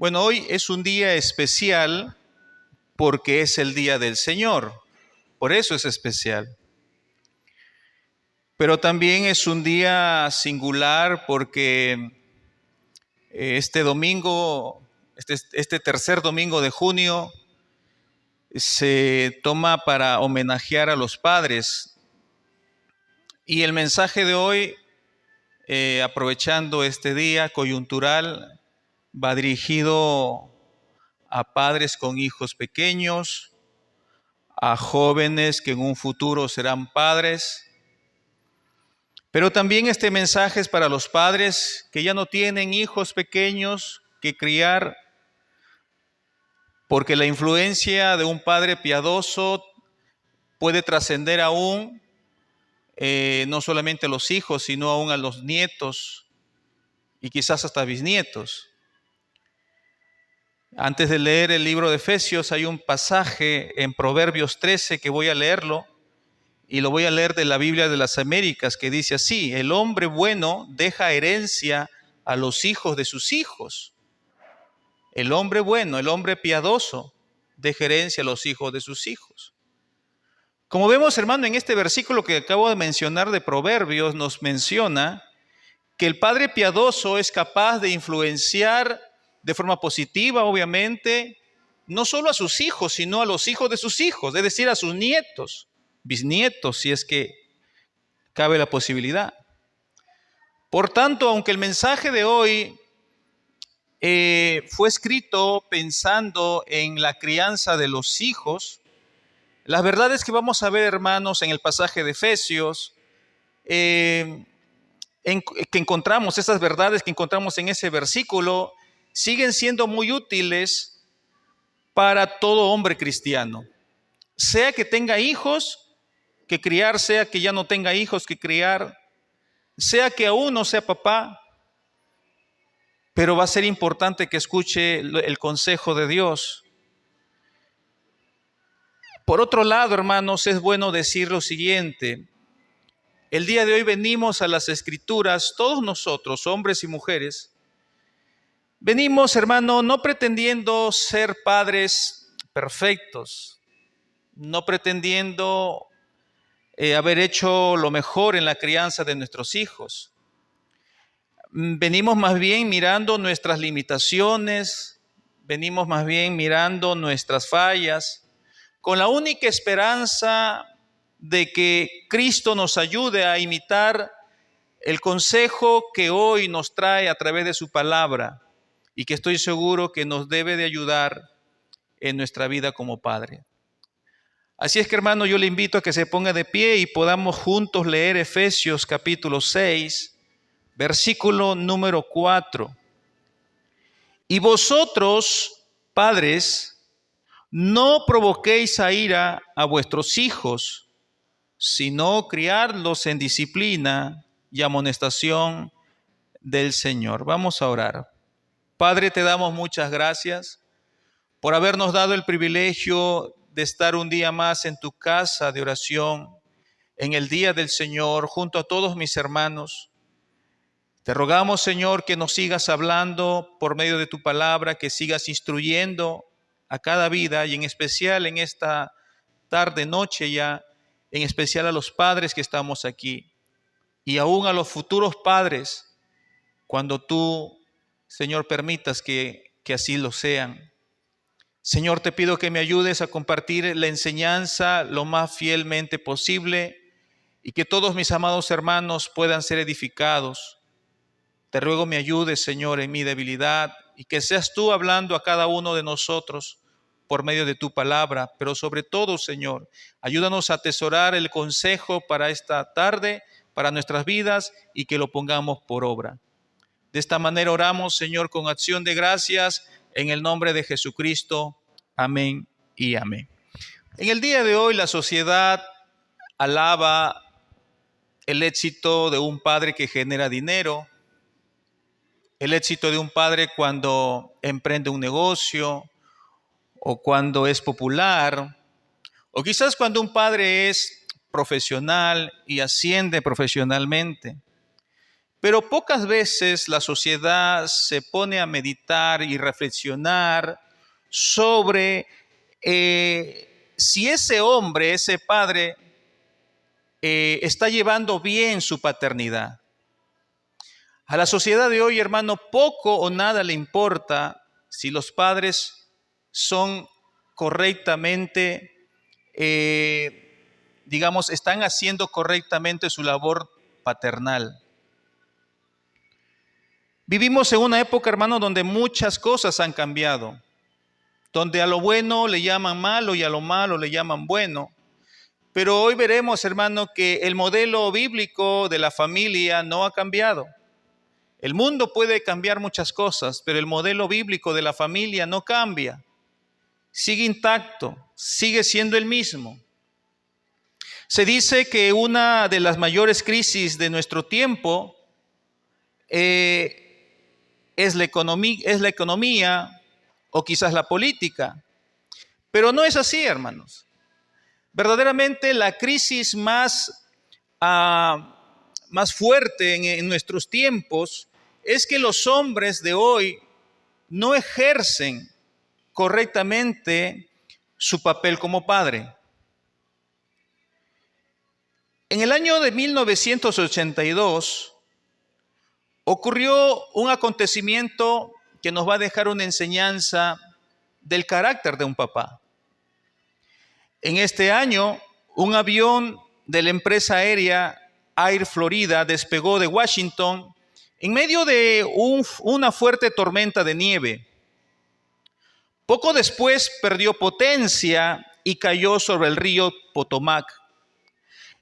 Bueno, hoy es un día especial porque es el día del Señor, por eso es especial. Pero también es un día singular porque este domingo, este tercer domingo de junio, se toma para homenajear a los padres. Y el mensaje de hoy, aprovechando este día coyuntural, va dirigido a padres con hijos pequeños, a jóvenes que en un futuro serán padres. Pero también este mensaje es para los padres que ya no tienen hijos pequeños que criar, porque la influencia de un padre piadoso puede trascender aún, no solamente a los hijos, sino aún a los nietos y quizás hasta bisnietos. Antes de leer el libro de Efesios, hay un pasaje en Proverbios 13 que voy a leerlo, y lo voy a leer de la Biblia de las Américas, que dice así: el hombre bueno deja herencia a los hijos de sus hijos. El hombre bueno, el hombre piadoso, deja herencia a los hijos de sus hijos. Como vemos, hermano, en este versículo que acabo de mencionar de Proverbios, nos menciona que el padre piadoso es capaz de influenciar de forma positiva, obviamente, no solo a sus hijos, sino a los hijos de sus hijos, es decir, a sus nietos, bisnietos, si es que cabe la posibilidad. Por tanto, aunque el mensaje de hoy fue escrito pensando en la crianza de los hijos, las verdades que vamos a ver, hermanos, en el pasaje de Efesios, que encontramos, esas verdades que encontramos en ese versículo, siguen siendo muy útiles para todo hombre cristiano. Sea que tenga hijos que criar, sea que ya no tenga hijos que criar, sea que aún no sea papá, pero va a ser importante que escuche el consejo de Dios. Por otro lado, hermanos, es bueno decir lo siguiente: el día de hoy venimos a las Escrituras, todos nosotros, hombres y mujeres, venimos, hermano, no pretendiendo ser padres perfectos, no pretendiendo haber hecho lo mejor en la crianza de nuestros hijos. Venimos más bien mirando nuestras limitaciones, venimos más bien mirando nuestras fallas, con la única esperanza de que Cristo nos ayude a imitar el consejo que hoy nos trae a través de su palabra y que estoy seguro que nos debe de ayudar en nuestra vida como padre. Así es que, hermano, yo le invito a que se ponga de pie y podamos juntos leer Efesios capítulo 6, versículo número 4. Y vosotros, padres, no provoquéis a ira a vuestros hijos, sino criarlos en disciplina y amonestación del Señor. Vamos a orar. Padre, te damos muchas gracias por habernos dado el privilegio de estar un día más en tu casa de oración, en el día del Señor, junto a todos mis hermanos. Te rogamos, Señor, que nos sigas hablando por medio de tu palabra, que sigas instruyendo a cada vida y en especial en esta tarde, noche ya, en especial a los padres que estamos aquí y aún a los futuros padres, cuando tú, Señor, permitas que así lo sean. Señor, te pido que me ayudes a compartir la enseñanza lo más fielmente posible y que todos mis amados hermanos puedan ser edificados. Te ruego me ayudes, Señor, en mi debilidad y que seas tú hablando a cada uno de nosotros por medio de tu palabra, pero sobre todo, Señor, ayúdanos a atesorar el consejo para esta tarde, para nuestras vidas y que lo pongamos por obra. De esta manera oramos, Señor, con acción de gracias en el nombre de Jesucristo. Amén y amén. En el día de hoy la sociedad alaba el éxito de un padre que genera dinero, el éxito de un padre cuando emprende un negocio o cuando es popular, o quizás cuando un padre es profesional y asciende profesionalmente. Pero pocas veces la sociedad se pone a meditar y reflexionar sobre si ese hombre, ese padre, está llevando bien su paternidad. A la sociedad de hoy, hermano, poco o nada le importa si los padres son correctamente, están haciendo correctamente su labor paternal. Vivimos en una época, hermano, donde muchas cosas han cambiado, donde a lo bueno le llaman malo y a lo malo le llaman bueno. Pero hoy veremos, hermano, que el modelo bíblico de la familia no ha cambiado. El mundo puede cambiar muchas cosas, pero el modelo bíblico de la familia no cambia. Sigue intacto, sigue siendo el mismo. Se dice que una de las mayores crisis de nuestro tiempo es la economía o quizás la política. Pero no es así, hermanos. Verdaderamente la crisis más fuerte en nuestros tiempos es que los hombres de hoy no ejercen correctamente su papel como padre. En el año de 1982 ocurrió un acontecimiento que nos va a dejar una enseñanza del carácter de un papá. En este año, un avión de la empresa aérea Air Florida despegó de Washington en medio de una fuerte tormenta de nieve. Poco después perdió potencia y cayó sobre el río Potomac.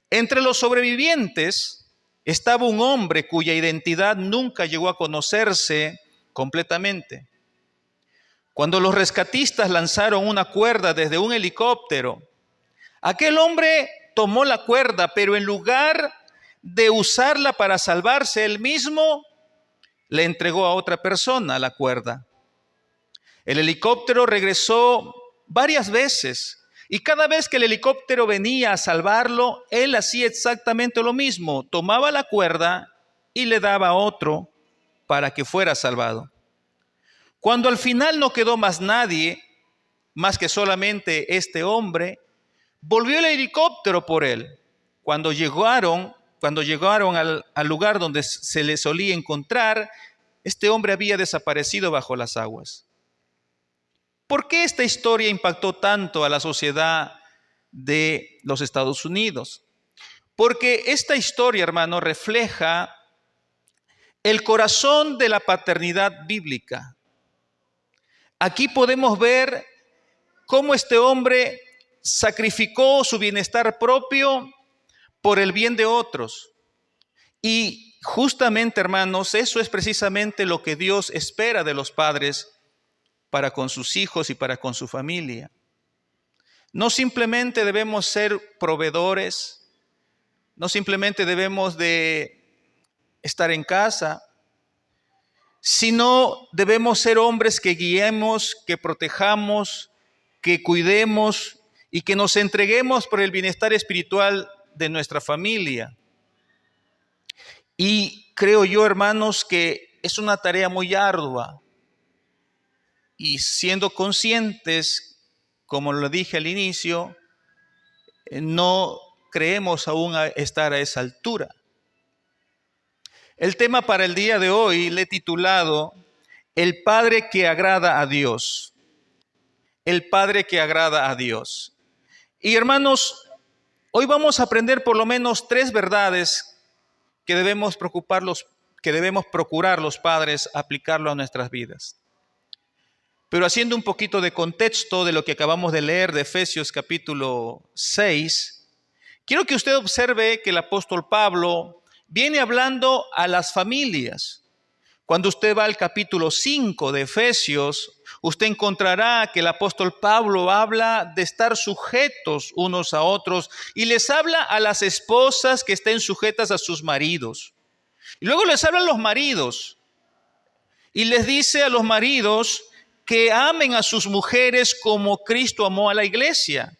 Entre los sobrevivientes estaba un hombre cuya identidad nunca llegó a conocerse completamente. Cuando los rescatistas lanzaron una cuerda desde un helicóptero, aquel hombre tomó la cuerda, pero en lugar de usarla para salvarse él mismo, le entregó a otra persona la cuerda. El helicóptero regresó varias veces y cada vez que el helicóptero venía a salvarlo, él hacía exactamente lo mismo. Tomaba la cuerda y le daba a otro para que fuera salvado. Cuando al final no quedó más nadie, más que solamente este hombre, volvió el helicóptero por él. Cuando llegaron al lugar donde se le solía encontrar, este hombre había desaparecido bajo las aguas. ¿Por qué esta historia impactó tanto a la sociedad de los Estados Unidos? Porque esta historia, hermano, refleja el corazón de la paternidad bíblica. Aquí podemos ver cómo este hombre sacrificó su bienestar propio por el bien de otros. Y justamente, hermanos, eso es precisamente lo que Dios espera de los padres para con sus hijos y para con su familia. No simplemente debemos ser proveedores, no simplemente debemos de estar en casa, sino debemos ser hombres que guiemos, que protejamos, que cuidemos y que nos entreguemos por el bienestar espiritual de nuestra familia. Y creo yo, hermanos, que es una tarea muy ardua. Y siendo conscientes, como lo dije al inicio, no creemos aún estar a esa altura. El tema para el día de hoy le he titulado El Padre que agrada a Dios. El Padre que agrada a Dios. Y hermanos, hoy vamos a aprender por lo menos 3 verdades que debemos procurar los padres aplicarlo a nuestras vidas. Pero haciendo un poquito de contexto de lo que acabamos de leer de Efesios capítulo 6, quiero que usted observe que el apóstol Pablo viene hablando a las familias. Cuando usted va al capítulo 5 de Efesios, usted encontrará que el apóstol Pablo habla de estar sujetos unos a otros y les habla a las esposas que estén sujetas a sus maridos. Y luego les habla a los maridos y les dice a los maridos que amen a sus mujeres como Cristo amó a la iglesia.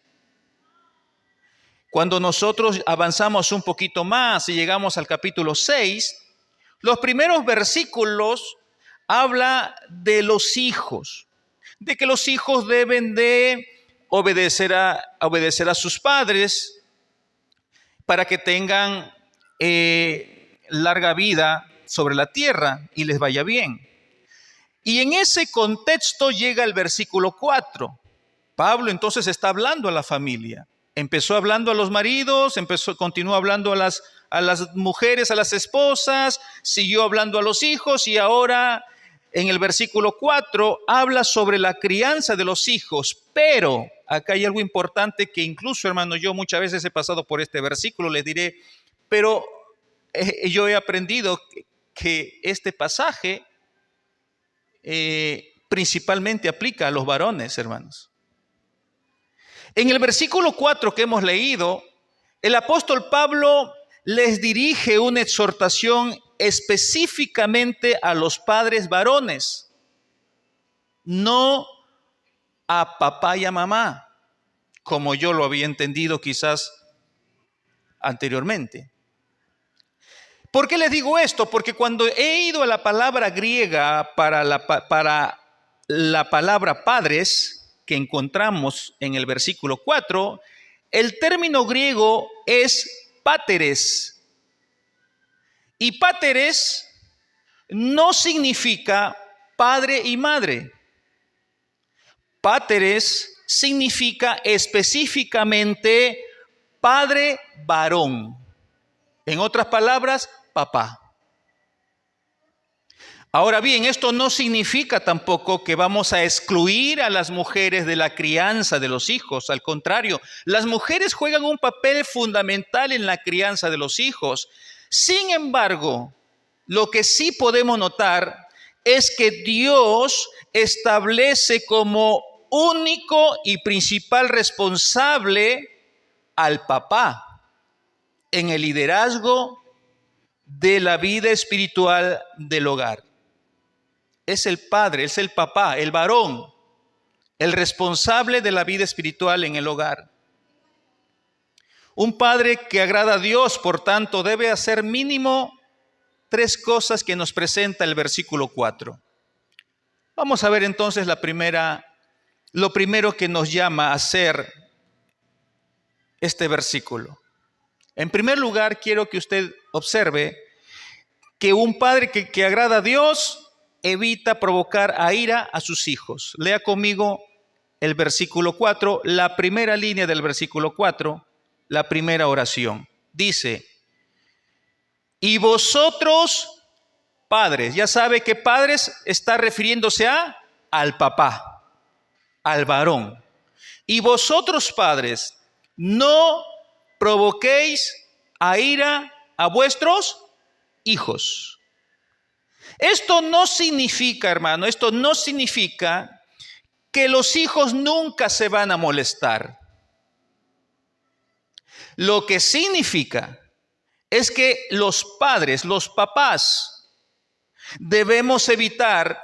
Cuando nosotros avanzamos un poquito más y llegamos al capítulo 6, Los primeros versículos habla de los hijos, de que los hijos deben de obedecer a sus padres para que tengan larga vida sobre la tierra y les vaya bien. Y en ese contexto llega el versículo 4. Pablo entonces está hablando a la familia. Empezó hablando a los maridos, continuó hablando a las mujeres, a las esposas, siguió hablando a los hijos y ahora en el versículo 4 habla sobre la crianza de los hijos. Pero acá hay algo importante que incluso, hermano, yo muchas veces he pasado por este versículo, les diré, pero yo he aprendido que este pasaje principalmente aplica a los varones, hermanos. En el versículo 4 que hemos leído, el apóstol Pablo les dirige una exhortación específicamente a los padres varones, no a papá y a mamá, como yo lo había entendido quizás anteriormente. ¿Por qué les digo esto? Porque cuando he ido a la palabra griega para la palabra padres, que encontramos en el versículo 4, el término griego es páteres. Y páteres no significa padre y madre. Páteres significa específicamente padre varón. En otras palabras, papá. Ahora bien, esto no significa tampoco que vamos a excluir a las mujeres de la crianza de los hijos. Al contrario, las mujeres juegan un papel fundamental en la crianza de los hijos. Sin embargo, lo que sí podemos notar es que Dios establece como único y principal responsable al papá en el liderazgo de la vida espiritual del hogar. Es el padre, es el papá, el varón, el responsable de la vida espiritual en el hogar. Un padre que agrada a Dios, por tanto, debe hacer mínimo 3 cosas que nos presenta el versículo 4. Vamos a ver entonces lo primero que nos llama a hacer este versículo. En primer lugar, quiero que usted observe que un padre que agrada a Dios evita provocar a ira a sus hijos. Lea conmigo el versículo 4, la primera línea del versículo 4, la primera oración. Dice, y vosotros, padres, ya sabe que padres está refiriéndose al papá, al varón. Y vosotros, padres, no provoquéis a ira a vuestros hijos. Esto no significa, hermano, esto no significa que los hijos nunca se van a molestar. Lo que significa es que los padres, los papás, debemos evitar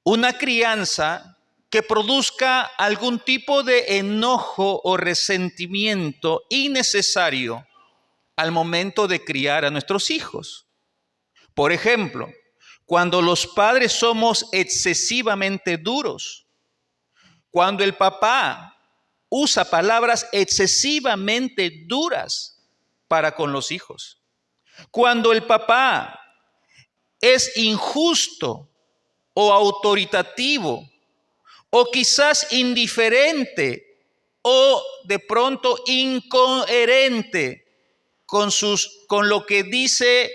una crianza que produzca algún tipo de enojo o resentimiento innecesario al momento de criar a nuestros hijos. Por ejemplo, cuando los padres somos excesivamente duros, cuando el papá usa palabras excesivamente duras para con los hijos, cuando el papá es injusto o autoritativo o quizás indiferente o de pronto incoherente con lo que dice,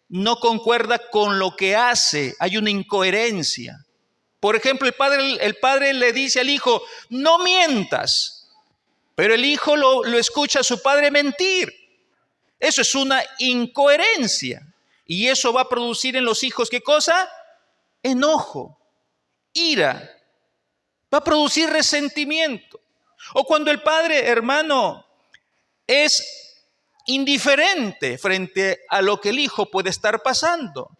no concuerda con lo que hace, hay una incoherencia. Por ejemplo, el padre le dice al hijo, no mientas, pero el hijo lo escucha a su padre mentir. Eso es una incoherencia y eso va a producir en los hijos, ¿qué cosa? Enojo, ira, va a producir resentimiento. O cuando el padre, hermano, es indiferente frente a lo que el hijo puede estar pasando.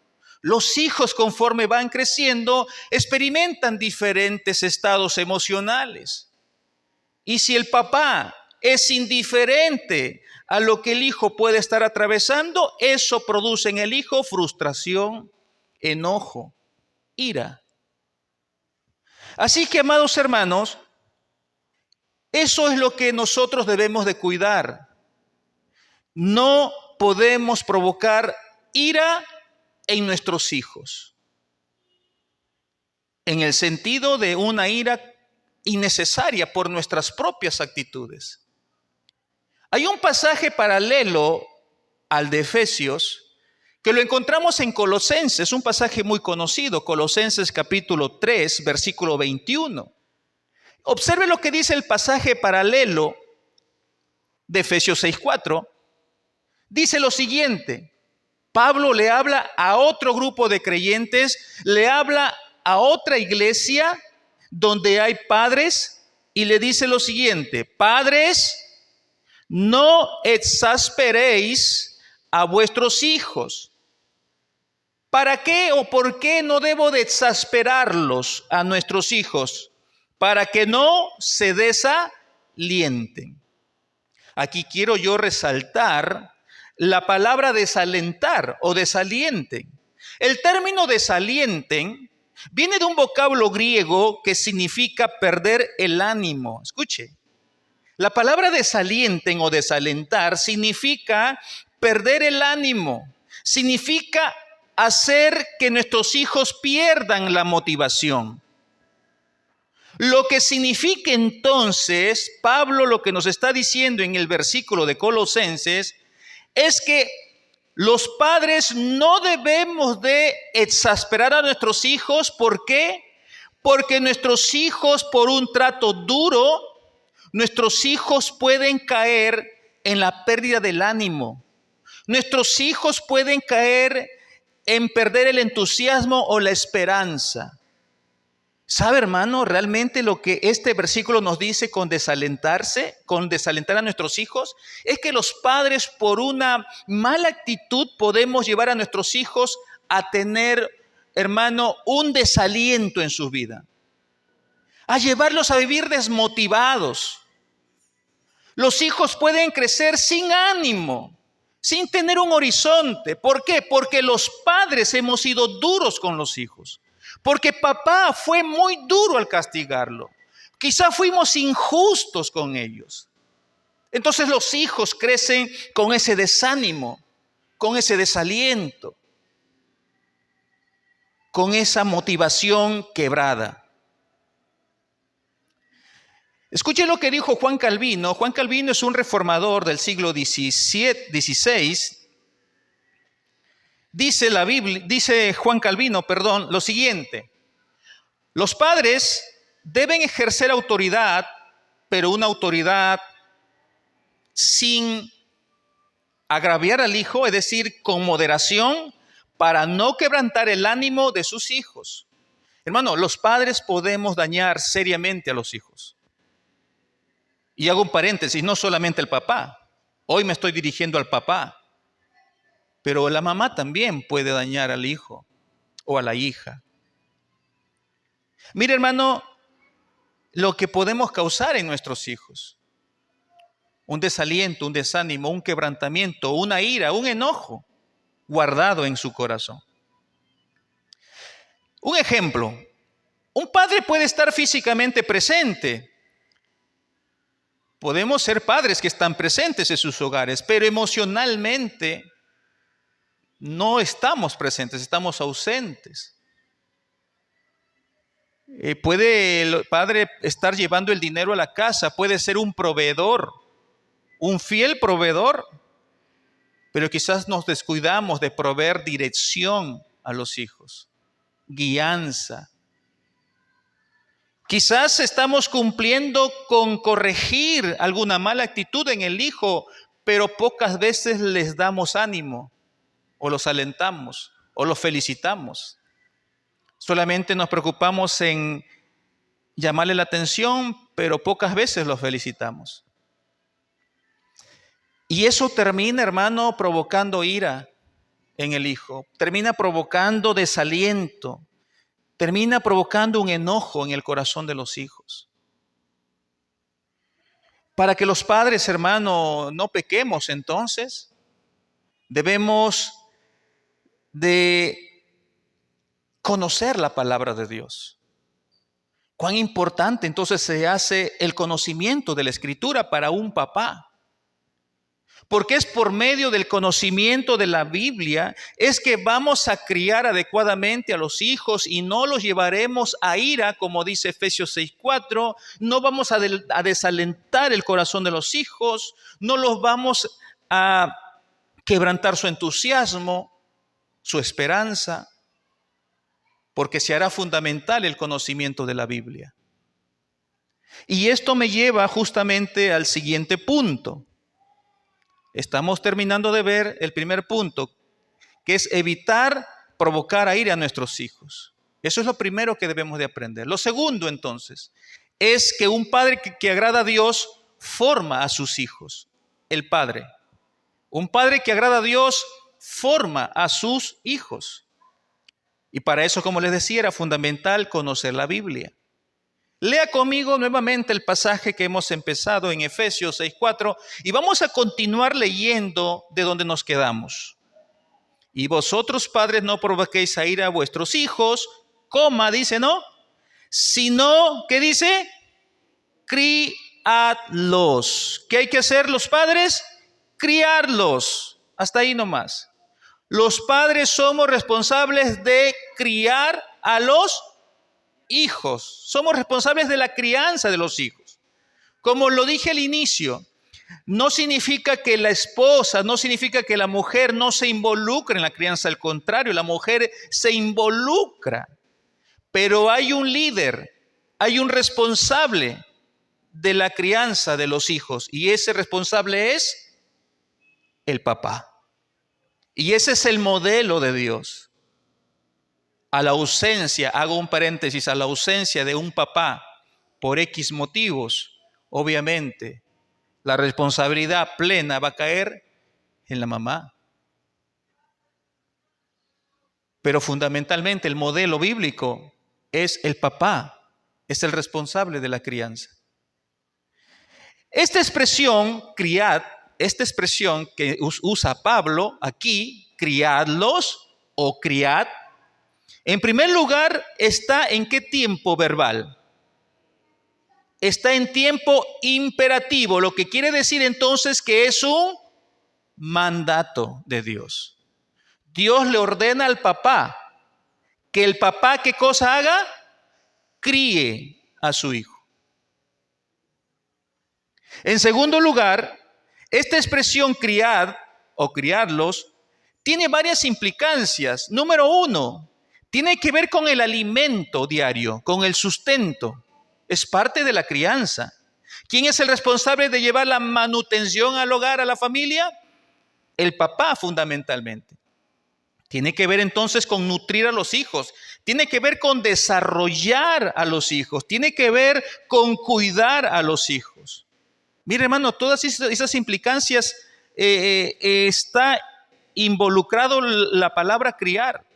Los hijos, conforme van creciendo, experimentan diferentes estados emocionales. Y si el papá es indiferente a lo que el hijo puede estar atravesando, eso produce en el hijo frustración, enojo, ira. Así que, amados hermanos, eso es lo que nosotros debemos de cuidar. No podemos provocar ira en nuestros hijos, en el sentido de una ira innecesaria por nuestras propias actitudes. Hay un pasaje paralelo al de Efesios que lo encontramos en Colosenses, un pasaje muy conocido, Colosenses capítulo 3, versículo 21. Observe lo que dice el pasaje paralelo de Efesios 6:4. Dice lo siguiente: Pablo le habla a otro grupo de creyentes, le habla a otra iglesia donde hay padres y le dice lo siguiente: padres, no exasperéis a vuestros hijos. ¿Para qué o por qué no debo de exasperarlos a nuestros hijos? Para que no se desalienten. Aquí quiero yo resaltar la palabra desalentar o desalienten. El término desalienten viene de un vocablo griego que significa perder el ánimo. Escuche, la palabra desalienten o desalentar significa perder el ánimo, significa hacer que nuestros hijos pierdan la motivación. Lo que significa entonces, Pablo lo que nos está diciendo en el versículo de Colosenses es que los padres no debemos de exasperar a nuestros hijos. ¿Por qué? Porque nuestros hijos, por un trato duro, nuestros hijos pueden caer en la pérdida del ánimo. Nuestros hijos pueden caer en perder el entusiasmo o la esperanza. ¿Sabe, hermano, realmente lo que este versículo nos dice con desalentar a nuestros hijos? Es que los padres, por una mala actitud, podemos llevar a nuestros hijos a tener, hermano, un desaliento en su vida. A llevarlos a vivir desmotivados. Los hijos pueden crecer sin ánimo, sin tener un horizonte. ¿Por qué? Porque los padres hemos sido duros con los hijos. Porque papá fue muy duro al castigarlo. Quizá fuimos injustos con ellos. Entonces los hijos crecen con ese desánimo, con ese desaliento, con esa motivación quebrada. Escuche lo que dijo Juan Calvino. Juan Calvino es un reformador del siglo XVI. Dice la Biblia, dice Juan Calvino, lo siguiente: los padres deben ejercer autoridad, pero una autoridad sin agraviar al hijo, es decir, con moderación, para no quebrantar el ánimo de sus hijos. Hermano, los padres podemos dañar seriamente a los hijos. Y hago un paréntesis, no solamente el papá. Hoy me estoy dirigiendo al papá. Pero la mamá también puede dañar al hijo o a la hija. Mire, hermano, lo que podemos causar en nuestros hijos: un desaliento, un desánimo, un quebrantamiento, una ira, un enojo guardado en su corazón. Un ejemplo: un padre puede estar físicamente presente. Podemos ser padres que están presentes en sus hogares, pero emocionalmente no estamos presentes, estamos ausentes. Puede el padre estar llevando el dinero a la casa, puede ser un proveedor, un fiel proveedor, pero quizás nos descuidamos de proveer dirección a los hijos, guianza. Quizás estamos cumpliendo con corregir alguna mala actitud en el hijo, pero pocas veces les damos ánimo, o los alentamos, o los felicitamos. Solamente nos preocupamos en llamarle la atención, pero pocas veces los felicitamos. Y eso termina, hermano, provocando ira en el hijo, termina provocando desaliento, termina provocando un enojo en el corazón de los hijos. Para que los padres, hermano, no pequemos, entonces, debemos de conocer la palabra de Dios. Cuán importante entonces se hace el conocimiento de la Escritura para un papá. Porque es por medio del conocimiento de la Biblia es que vamos a criar adecuadamente a los hijos y no los llevaremos a ira, como dice Efesios 6:4. No vamos a desalentar el corazón de los hijos, no los vamos a quebrantar su entusiasmo, su esperanza, porque se hará fundamental el conocimiento de la Biblia. Y esto me lleva justamente al siguiente punto. Estamos terminando de ver el primer punto, que es evitar provocar a ira a nuestros hijos. Eso es lo primero que debemos de aprender. Lo segundo, entonces, es que un padre que agrada a Dios forma a sus hijos. El padre. Un padre que agrada a Dios forma a sus hijos. Y para eso, como les decía, era fundamental conocer la Biblia. Lea conmigo nuevamente el pasaje que hemos empezado en Efesios 6:4 y vamos a continuar leyendo de donde nos quedamos. Y vosotros, padres, no provoquéis a ira a vuestros hijos, dice, ¿no? Sino, ¿qué dice? Criadlos. ¿Qué hay que hacer los padres? Criarlos. Hasta ahí nomás. Los padres somos responsables de criar a los hijos. Somos responsables de la crianza de los hijos. Como lo dije al inicio, no significa que la esposa, no significa que la mujer no se involucre en la crianza. Al contrario, la mujer se involucra. Pero hay un líder, hay un responsable de la crianza de los hijos. Y ese responsable es el papá. Y ese es el modelo de Dios. A la ausencia, hago un paréntesis, a la ausencia de un papá por X motivos, obviamente, la responsabilidad plena va a caer en la mamá. Pero fundamentalmente el modelo bíblico es el papá, es el responsable de la crianza. Esta expresión, criad, esta expresión que usa Pablo aquí, criadlos o criad, en primer lugar, ¿está en qué tiempo verbal? Está en tiempo imperativo, lo que quiere decir entonces que es un mandato de Dios. Dios le ordena al papá que el papá, ¿qué cosa haga? Críe a su hijo. En segundo lugar, esta expresión criad o criarlos tiene varias implicancias. Número uno, tiene que ver con el alimento diario, con el sustento. Es parte de la crianza. ¿Quién es el responsable de llevar la manutención al hogar, a la familia? El papá, fundamentalmente. Tiene que ver entonces con nutrir a los hijos. Tiene que ver con desarrollar a los hijos. Tiene que ver con cuidar a los hijos. Mire, hermano, todas esas implicancias está involucrado la palabra criar.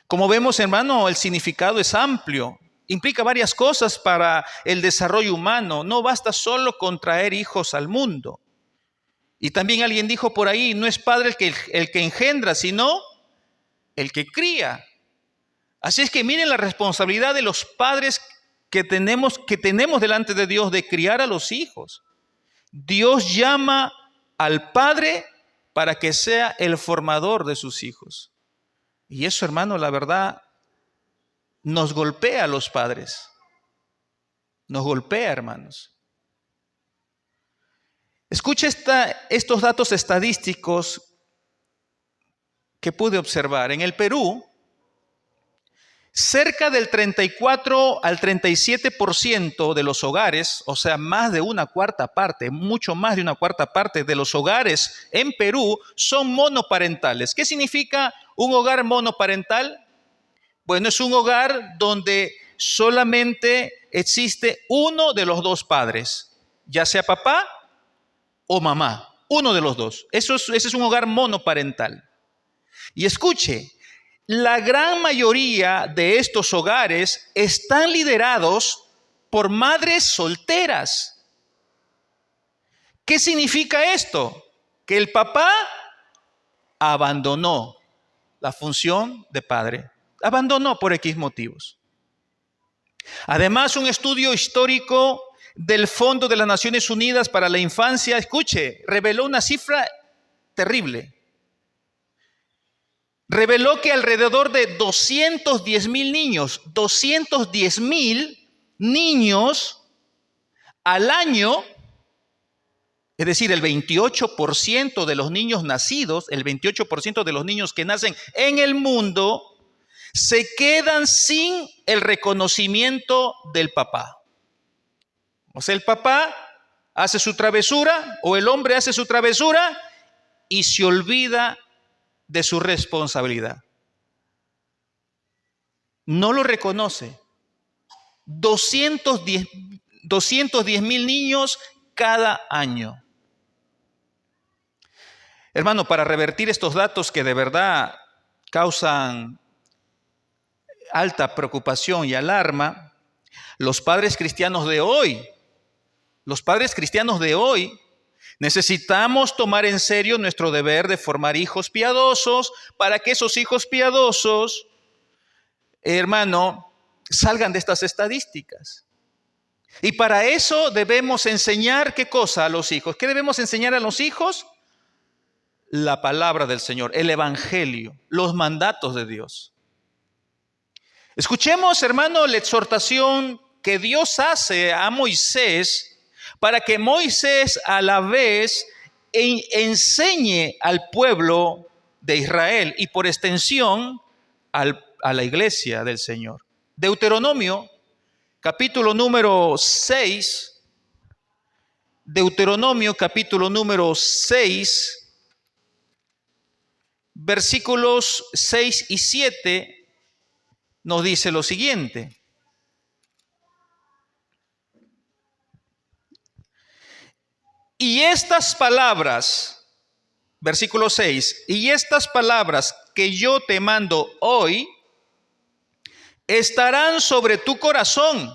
Como vemos, hermano, el significado es amplio. Implica varias cosas para el desarrollo humano. No basta solo con traer hijos al mundo. Y también alguien dijo por ahí, no es padre el que engendra, sino el que cría. Así es que miren la responsabilidad de los padres que tenemos delante de Dios de criar a los hijos. Dios llama al padre para que sea el formador de sus hijos. Y eso, hermano, la verdad, nos golpea a los padres. Nos golpea, hermanos. Escuche estos datos estadísticos que pude observar. En el Perú, cerca del 34 al 37% de los hogares, o sea, más de una cuarta parte, mucho más de una cuarta parte de los hogares en Perú son monoparentales. ¿Qué significa un hogar monoparental? Bueno, es un hogar donde solamente existe uno de los dos padres, ya sea papá o mamá, uno de los dos. Ese es un hogar monoparental. Y escuche, la gran mayoría de estos hogares están liderados por madres solteras. ¿Qué significa esto? Que el papá abandonó la función de padre. Abandonó por X motivos. Además, un estudio histórico del Fondo de las Naciones Unidas para la Infancia, escuche, reveló una cifra terrible. Reveló que alrededor de 210,000 niños al año, es decir, el 28% de los niños nacidos, el 28% de los niños que nacen en el mundo, se quedan sin el reconocimiento del papá. O sea, el papá hace su travesura o el hombre hace su travesura y se olvida de su responsabilidad. No lo reconoce. 210,000 niños cada año. Hermano, para revertir estos datos que de verdad causan alta preocupación y alarma, los padres cristianos de hoy, necesitamos tomar en serio nuestro deber de formar hijos piadosos para que esos hijos piadosos, hermano, salgan de estas estadísticas. Y para eso debemos enseñar, ¿qué cosa a los hijos? ¿Qué debemos enseñar a los hijos? La palabra del Señor, el Evangelio, los mandatos de Dios. Escuchemos, hermano, la exhortación que Dios hace a Moisés para que Moisés a la vez enseñe al pueblo de Israel y por extensión a la iglesia del Señor. Deuteronomio, capítulo número 6, versículos 6 y 7, nos dice lo siguiente. Y estas palabras, versículo 6, y estas palabras que yo te mando hoy estarán sobre tu corazón.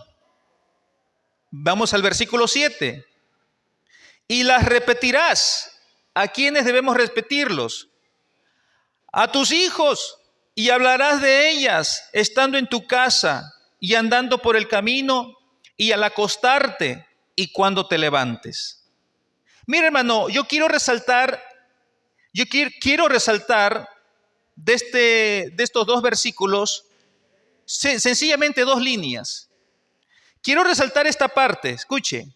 Vamos al versículo 7. Y las repetirás. ¿A quiénes debemos repetirlos? A tus hijos, y hablarás de ellas estando en tu casa y andando por el camino y al acostarte y cuando te levantes. Mira, hermano, yo quiero resaltar de estos dos versículos sencillamente dos líneas. Quiero resaltar esta parte, escuche.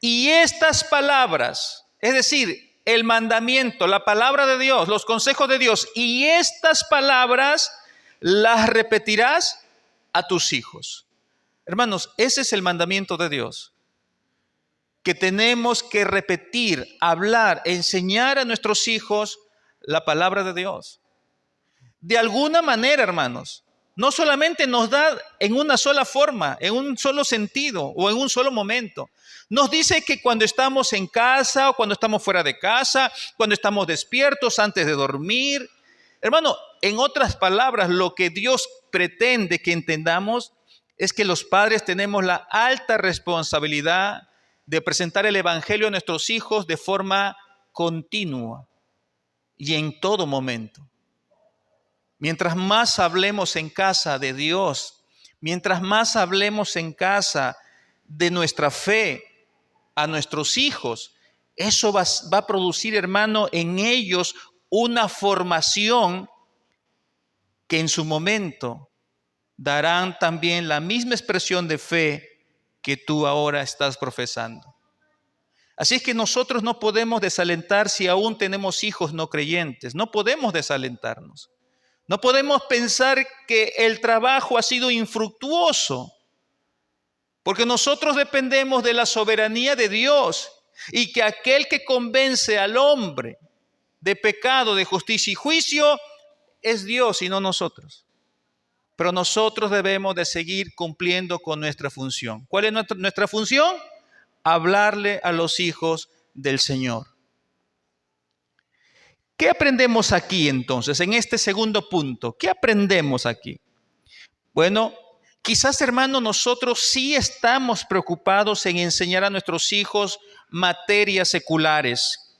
Y estas palabras, es decir, el mandamiento, la palabra de Dios, los consejos de Dios, y estas palabras las repetirás a tus hijos. Hermanos, ese es el mandamiento de Dios, que tenemos que repetir, hablar, enseñar a nuestros hijos la palabra de Dios. De alguna manera, hermanos, no solamente nos da en una sola forma, en un solo sentido o en un solo momento. Nos dice que cuando estamos en casa o cuando estamos fuera de casa, cuando estamos despiertos antes de dormir. Hermano, en otras palabras, lo que Dios pretende que entendamos es que los padres tenemos la alta responsabilidad de presentar el Evangelio a nuestros hijos de forma continua y en todo momento. Mientras más hablemos en casa de Dios, mientras más hablemos en casa de nuestra fe a nuestros hijos, eso va a producir, hermano, en ellos una formación que en su momento darán también la misma expresión de fe que tú ahora estás profesando. Así es que nosotros no podemos desalentar si aún tenemos hijos no creyentes. No podemos desalentarnos. No podemos pensar que el trabajo ha sido infructuoso, porque nosotros dependemos de la soberanía de Dios y que aquel que convence al hombre de pecado, de justicia y juicio es Dios y no nosotros. Pero nosotros debemos de seguir cumpliendo con nuestra función. ¿Cuál es nuestra función? Hablarle a los hijos del Señor. ¿Qué aprendemos aquí entonces, en este segundo punto? ¿Qué aprendemos aquí? Bueno, quizás, hermano, nosotros sí estamos preocupados en enseñar a nuestros hijos materias seculares,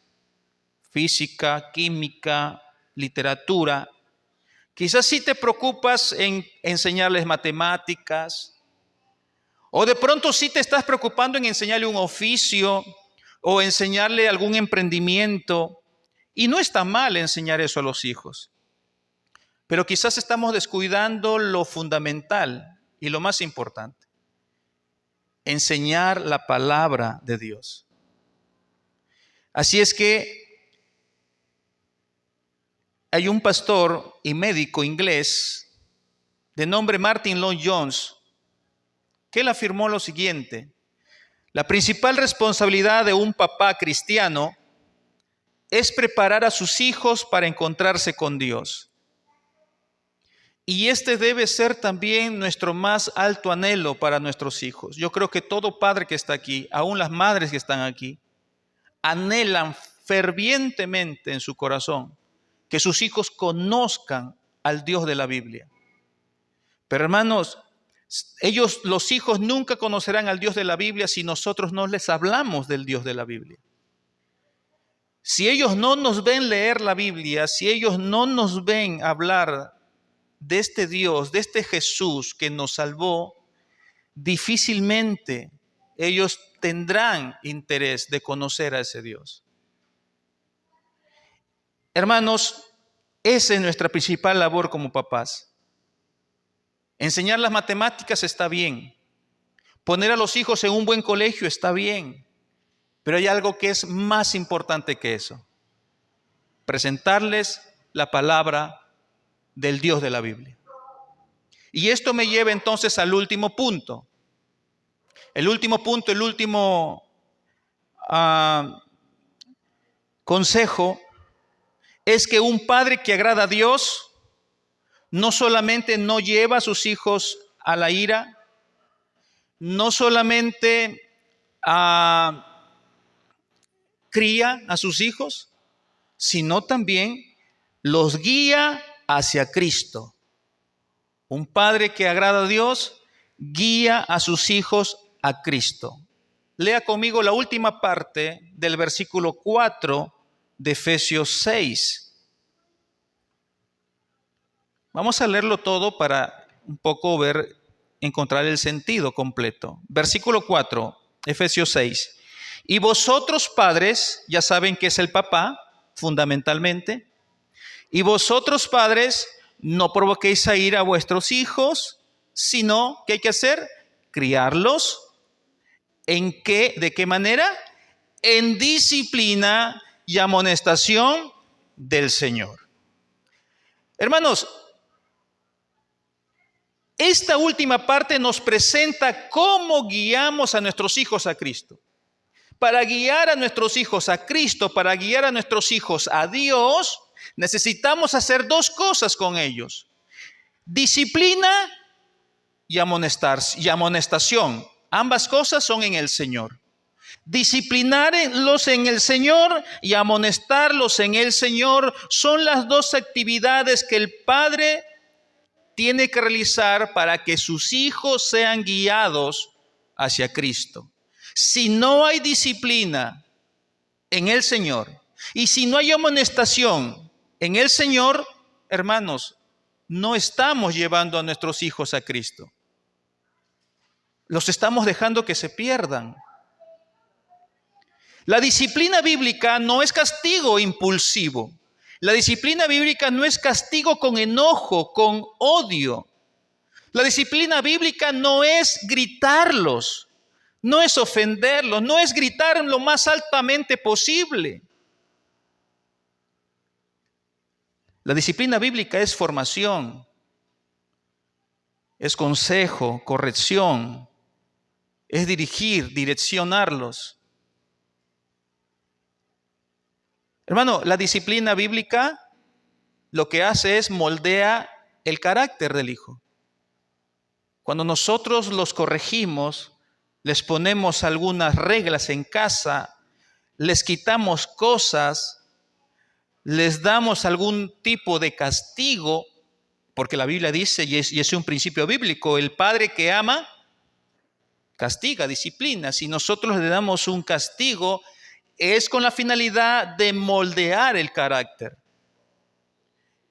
física, química, literatura. Quizás sí te preocupas en enseñarles matemáticas, o de pronto sí te estás preocupando en enseñarle un oficio o enseñarle algún emprendimiento. Y no está mal enseñar eso a los hijos, pero quizás estamos descuidando lo fundamental y lo más importante: enseñar la palabra de Dios. Así es que hay un pastor y médico inglés de nombre Martin Lloyd-Jones que él afirmó lo siguiente: la principal responsabilidad de un papá cristiano es preparar a sus hijos para encontrarse con Dios. Y este debe ser también nuestro más alto anhelo para nuestros hijos. Yo creo que todo padre que está aquí, aún las madres que están aquí, anhelan fervientemente en su corazón que sus hijos conozcan al Dios de la Biblia. Pero hermanos, los hijos nunca conocerán al Dios de la Biblia si nosotros no les hablamos del Dios de la Biblia. Si ellos no nos ven leer la Biblia, si ellos no nos ven hablar de este Dios, de este Jesús que nos salvó, difícilmente ellos tendrán interés de conocer a ese Dios. Hermanos, esa es nuestra principal labor como papás. Enseñar las matemáticas está bien. Poner a los hijos en un buen colegio está bien. Pero hay algo que es más importante que eso: presentarles la palabra del Dios de la Biblia. Y esto me lleva entonces al último punto. El último consejo es que un padre que agrada a Dios no solamente no lleva a sus hijos a la ira, no solamente cría a sus hijos, sino también los guía hacia Cristo. Un padre que agrada a Dios guía a sus hijos a Cristo. Lea conmigo la última parte del versículo 4 de Efesios 6. Vamos a leerlo todo para un poco encontrar el sentido completo. Versículo 4, Efesios 6. Y vosotros padres, ya saben que es el papá, fundamentalmente. Y vosotros padres, no provoquéis a ira a vuestros hijos, sino, ¿qué hay que hacer? Criarlos. ¿En qué? ¿De qué manera? En disciplina y amonestación del Señor. Hermanos, esta última parte nos presenta cómo guiamos a nuestros hijos a Cristo. Para guiar a nuestros hijos a Cristo, para guiar a nuestros hijos a Dios, necesitamos hacer dos cosas con ellos: disciplina y amonestación. Ambas cosas son en el Señor. Disciplinarlos en el Señor y amonestarlos en el Señor son las dos actividades que el padre tiene que realizar para que sus hijos sean guiados hacia Cristo. Si no hay disciplina en el Señor y si no hay amonestación en el Señor, hermanos, no estamos llevando a nuestros hijos a Cristo. Los estamos dejando que se pierdan. La disciplina bíblica no es castigo impulsivo. La disciplina bíblica no es castigo con enojo, con odio. La disciplina bíblica no es gritarlos, no es ofenderlos, no es gritar lo más altamente posible. La disciplina bíblica es formación, es consejo, corrección, es dirigir, direccionarlos. Hermano, la disciplina bíblica lo que hace es moldea el carácter del hijo. Cuando nosotros los corregimos, les ponemos algunas reglas en casa, les quitamos cosas, les damos algún tipo de castigo, porque la Biblia dice, y es un principio bíblico: el padre que ama, castiga, disciplina. Si nosotros le damos un castigo, es con la finalidad de moldear el carácter.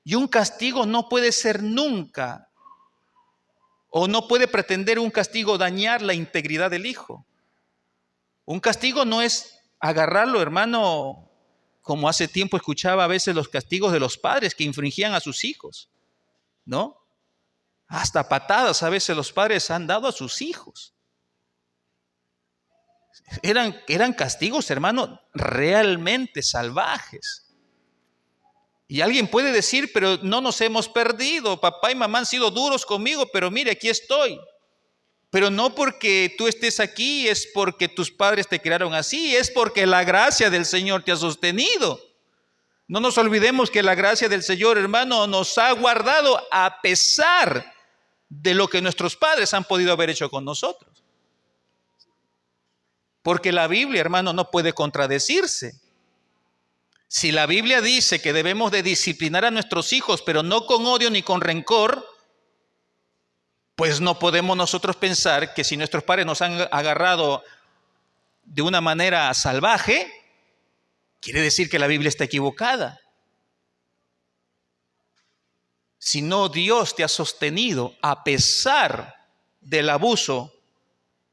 Y un castigo no puede ser nunca, o no puede pretender un castigo dañar la integridad del hijo. Un castigo no es agarrarlo, hermano, como hace tiempo escuchaba a veces los castigos de los padres que infringían a sus hijos, ¿no? Hasta patadas a veces los padres han dado a sus hijos. Eran castigos, hermano, realmente salvajes. Y alguien puede decir, pero no nos hemos perdido, papá y mamá han sido duros conmigo, pero mire, aquí estoy. Pero no porque tú estés aquí, es porque tus padres te crearon así, es porque la gracia del Señor te ha sostenido. No nos olvidemos que la gracia del Señor, hermano, nos ha guardado a pesar de lo que nuestros padres han podido haber hecho con nosotros. Porque la Biblia, hermano, no puede contradecirse. Si la Biblia dice que debemos de disciplinar a nuestros hijos, pero no con odio ni con rencor, pues no podemos nosotros pensar que si nuestros padres nos han agarrado de una manera salvaje, quiere decir que la Biblia está equivocada. Si no, Dios te ha sostenido a pesar del abuso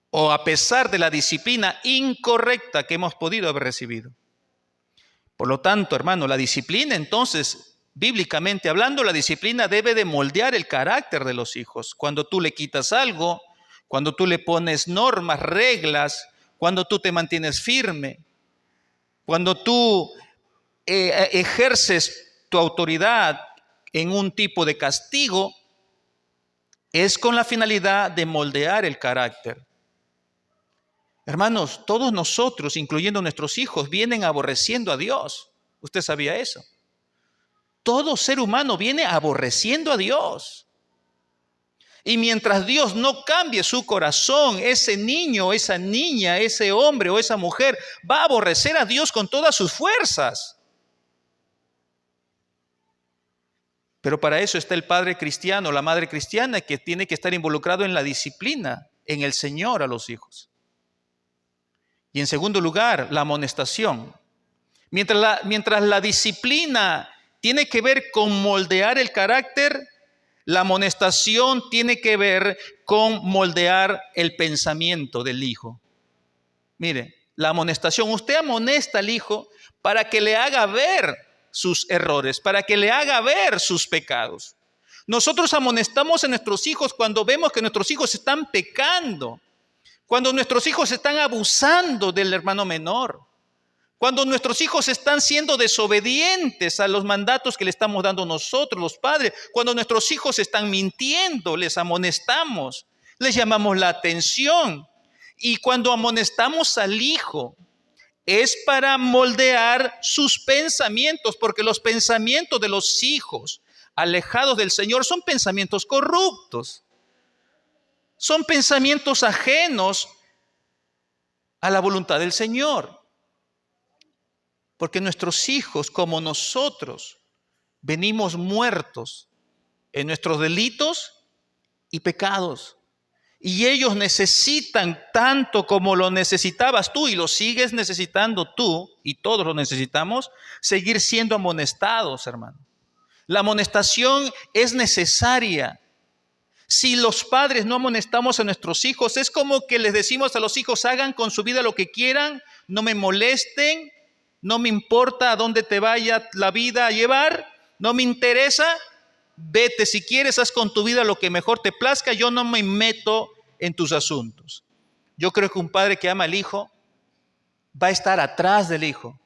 o a pesar de la disciplina incorrecta que hemos podido haber recibido. Por lo tanto, hermano, la disciplina entonces, bíblicamente hablando, la disciplina debe de moldear el carácter de los hijos. Cuando tú le quitas algo, cuando tú le pones normas, reglas, cuando tú te mantienes firme, cuando tú ejerces tu autoridad en un tipo de castigo, es con la finalidad de moldear el carácter. Hermanos, todos nosotros, incluyendo nuestros hijos, vienen aborreciendo a Dios. ¿Usted sabía eso? Todo ser humano viene aborreciendo a Dios. Y mientras Dios no cambie su corazón, ese niño, esa niña, ese hombre o esa mujer va a aborrecer a Dios con todas sus fuerzas. Pero para eso está el padre cristiano, la madre cristiana, que tiene que estar involucrado en la disciplina, en el Señor a los hijos. Y en segundo lugar, la amonestación. Mientras la disciplina tiene que ver con moldear el carácter, la amonestación tiene que ver con moldear el pensamiento del hijo. Mire, la amonestación, usted amonesta al hijo para que le haga ver sus errores, para que le haga ver sus pecados. Nosotros amonestamos a nuestros hijos cuando vemos que nuestros hijos están pecando, cuando nuestros hijos están abusando del hermano menor, cuando nuestros hijos están siendo desobedientes a los mandatos que le estamos dando nosotros, los padres, cuando nuestros hijos están mintiendo, les amonestamos, les llamamos la atención. Y cuando amonestamos al hijo, es para moldear sus pensamientos, porque los pensamientos de los hijos alejados del Señor son pensamientos corruptos. Son pensamientos ajenos a la voluntad del Señor. Porque nuestros hijos, como nosotros, venimos muertos en nuestros delitos y pecados. Y ellos necesitan tanto como lo necesitabas tú y lo sigues necesitando tú, y todos lo necesitamos, seguir siendo amonestados, hermano. La amonestación es necesaria. Si los padres no amonestamos a nuestros hijos, es como que les decimos a los hijos, hagan con su vida lo que quieran, no me molesten, no me importa a dónde te vaya la vida a llevar, no me interesa, vete si quieres, haz con tu vida lo que mejor te plazca, yo no me meto en tus asuntos. Yo creo que un padre que ama al hijo va a estar atrás del hijo,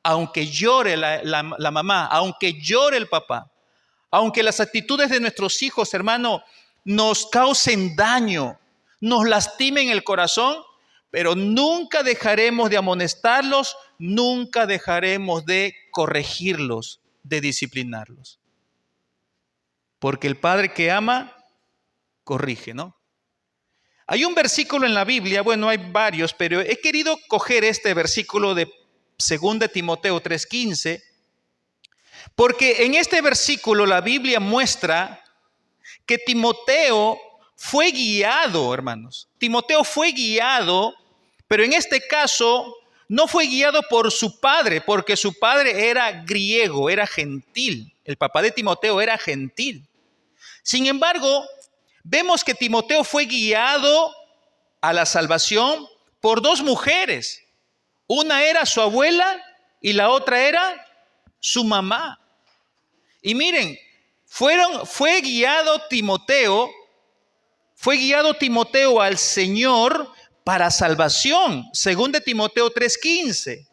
aunque llore la mamá, aunque llore el papá, aunque las actitudes de nuestros hijos, hermano, nos causen daño, nos lastimen el corazón, pero nunca dejaremos de amonestarlos, nunca dejaremos de corregirlos, de disciplinarlos. Porque el padre que ama, corrige, ¿no? Hay un versículo en la Biblia, bueno, hay varios, pero he querido coger este versículo de 2 Timoteo 3:15, porque en este versículo la Biblia muestra que Timoteo fue guiado, hermanos. Timoteo fue guiado, pero en este caso no fue guiado por su padre, porque su padre era griego, era gentil. El papá de Timoteo era gentil. Sin embargo, vemos que Timoteo fue guiado a la salvación por dos mujeres. Una era su abuela y la otra era su mamá. Y miren, fue guiado Timoteo al Señor para salvación, según de Timoteo 3:15.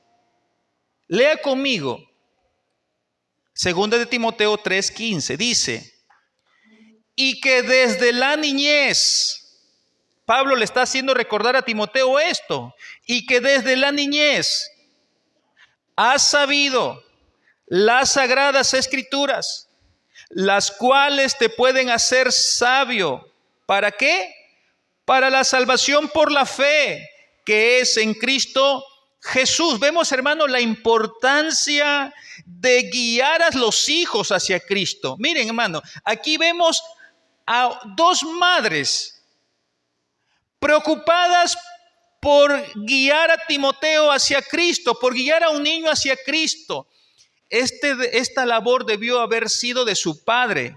Lea conmigo. Según de Timoteo 3:15 dice: y que desde la niñez, Pablo le está haciendo recordar a Timoteo esto, y que desde la niñez has sabido las sagradas escrituras, las cuales te pueden hacer sabio. ¿Para qué? Para la salvación por la fe que es en Cristo Jesús. Vemos, hermanos, la importancia de guiar a los hijos hacia Cristo. Miren, hermano, aquí vemos a dos madres preocupadas por guiar a Timoteo hacia Cristo, por guiar a un niño hacia Cristo. Esta labor debió haber sido de su padre.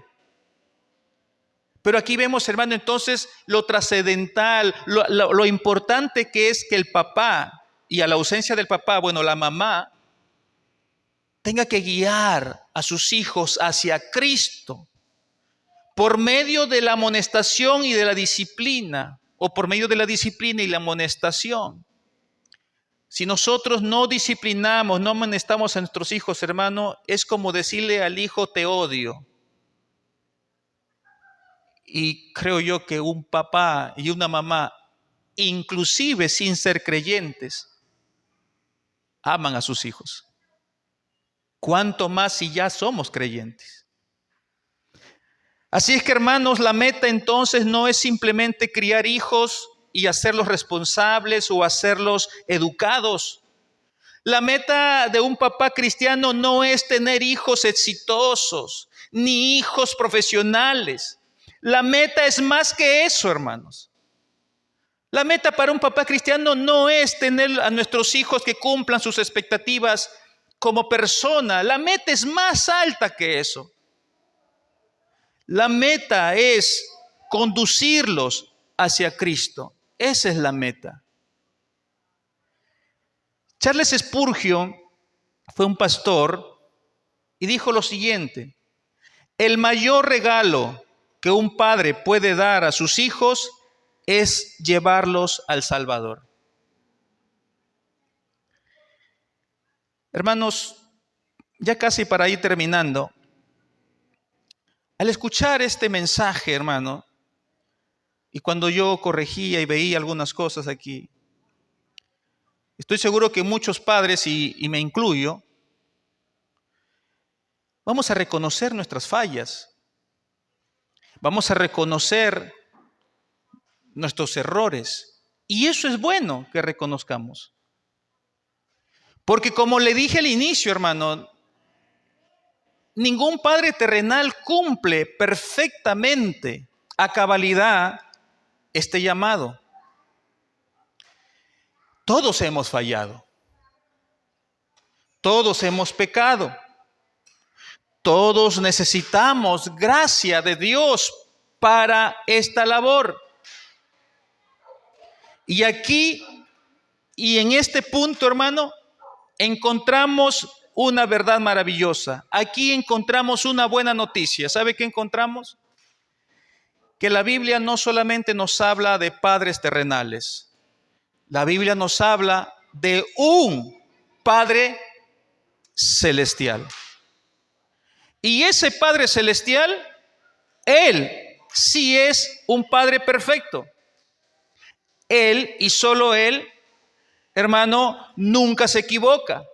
Pero aquí vemos, hermano, entonces lo trascendental, lo importante que es que el papá, y a la ausencia del papá, bueno, la mamá, tenga que guiar a sus hijos hacia Cristo por medio de la amonestación y de la disciplina, o por medio de la disciplina y la amonestación. Si nosotros no disciplinamos, no amonestamos a nuestros hijos, hermano, es como decirle al hijo te odio. Y creo yo que un papá y una mamá, inclusive sin ser creyentes, aman a sus hijos. ¿Cuánto más si ya somos creyentes? Así es que, hermanos, la meta entonces no es simplemente criar hijos y hacerlos responsables o hacerlos educados. La meta de un papá cristiano no es tener hijos exitosos, ni hijos profesionales. La meta es más que eso, hermanos. La meta para un papá cristiano no es tener a nuestros hijos que cumplan sus expectativas como persona. La meta es más alta que eso. La meta es conducirlos hacia Cristo. Esa es la meta. Charles Spurgeon fue un pastor y dijo lo siguiente: el mayor regalo que un padre puede dar a sus hijos es llevarlos al Salvador. Hermanos, ya casi para ir terminando, al escuchar este mensaje, hermano, y cuando yo corregía y veía algunas cosas aquí, estoy seguro que muchos padres, y me incluyo, vamos a reconocer nuestras fallas, vamos a reconocer nuestros errores, y eso es bueno que reconozcamos. Porque como le dije al inicio, hermano, ningún padre terrenal cumple perfectamente a cabalidad este llamado. Todos hemos fallado. Todos hemos pecado. Todos necesitamos gracia de Dios para esta labor. Y aquí, y en este punto, hermano, encontramos una verdad maravillosa. Aquí encontramos una buena noticia. ¿Sabe qué encontramos? Que la Biblia no solamente nos habla de padres terrenales. La Biblia nos habla de un Padre celestial. Y ese Padre celestial, Él sí es un Padre perfecto. Él y solo Él, hermano, nunca se equivoca.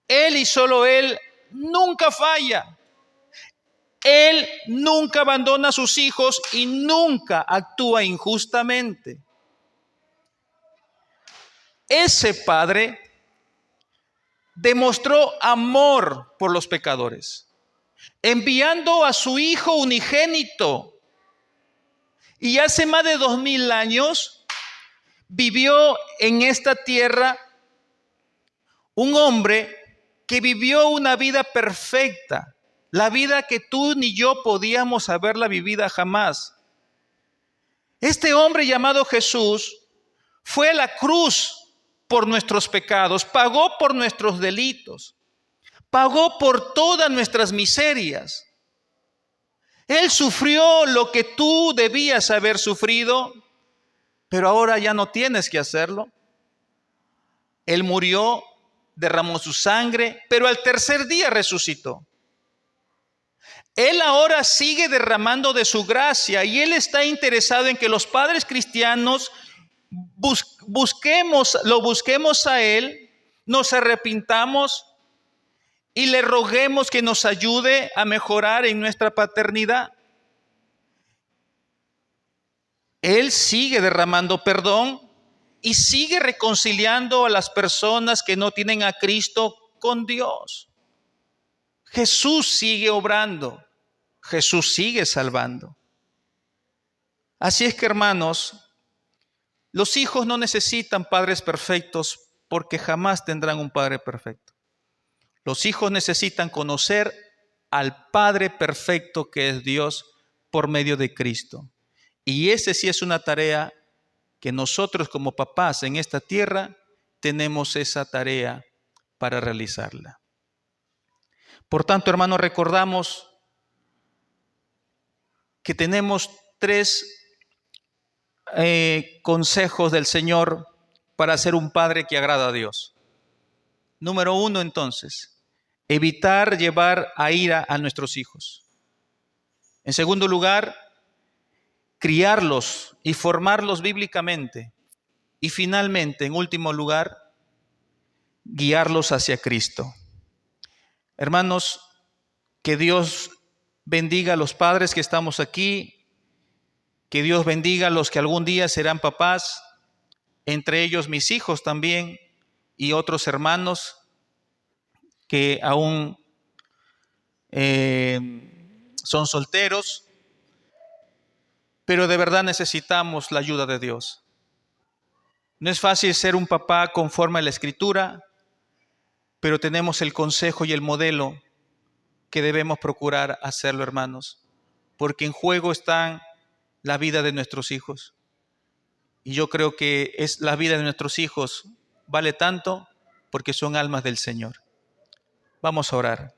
Él y solo Él nunca falla. Él nunca abandona a sus hijos y nunca actúa injustamente. Ese Padre demostró amor por los pecadores, enviando a su Hijo unigénito Y hace más de 2000 años vivió en esta tierra un hombre que vivió una vida perfecta, la vida que tú ni yo podíamos haberla vivida jamás. Este hombre llamado Jesús fue a la cruz por nuestros pecados, pagó por nuestros delitos, pagó por todas nuestras miserias. Él sufrió lo que tú debías haber sufrido, pero ahora ya no tienes que hacerlo. Él murió, derramó su sangre, pero al tercer día resucitó. Él ahora sigue derramando de su gracia y Él está interesado en que los padres cristianos lo busquemos a Él, nos arrepintamos y le roguemos que nos ayude a mejorar en nuestra paternidad. Él sigue derramando perdón y sigue reconciliando a las personas que no tienen a Cristo con Dios. Jesús sigue obrando, Jesús sigue salvando. Así es que, hermanos, los hijos no necesitan padres perfectos porque jamás tendrán un padre perfecto. Los hijos necesitan conocer al Padre perfecto que es Dios por medio de Cristo. Y ese sí es una tarea que nosotros como papás en esta tierra tenemos esa tarea para realizarla. Por tanto, hermanos, recordamos que tenemos 3 consejos del Señor para ser un padre que agrada a Dios. Número 1, entonces, evitar llevar a ira a nuestros hijos. En segundo lugar, criarlos y formarlos bíblicamente. Y finalmente, en último lugar, guiarlos hacia Cristo. Hermanos, que Dios bendiga a los padres que estamos aquí, que Dios bendiga a los que algún día serán papás, entre ellos mis hijos también y otros hermanos que aún son solteros, pero de verdad necesitamos la ayuda de Dios. No es fácil ser un papá conforme a la Escritura, pero tenemos el consejo y el modelo que debemos procurar hacerlo, hermanos, porque en juego está la vida de nuestros hijos. Y yo creo que la vida de nuestros hijos vale tanto porque son almas del Señor. Vamos a orar.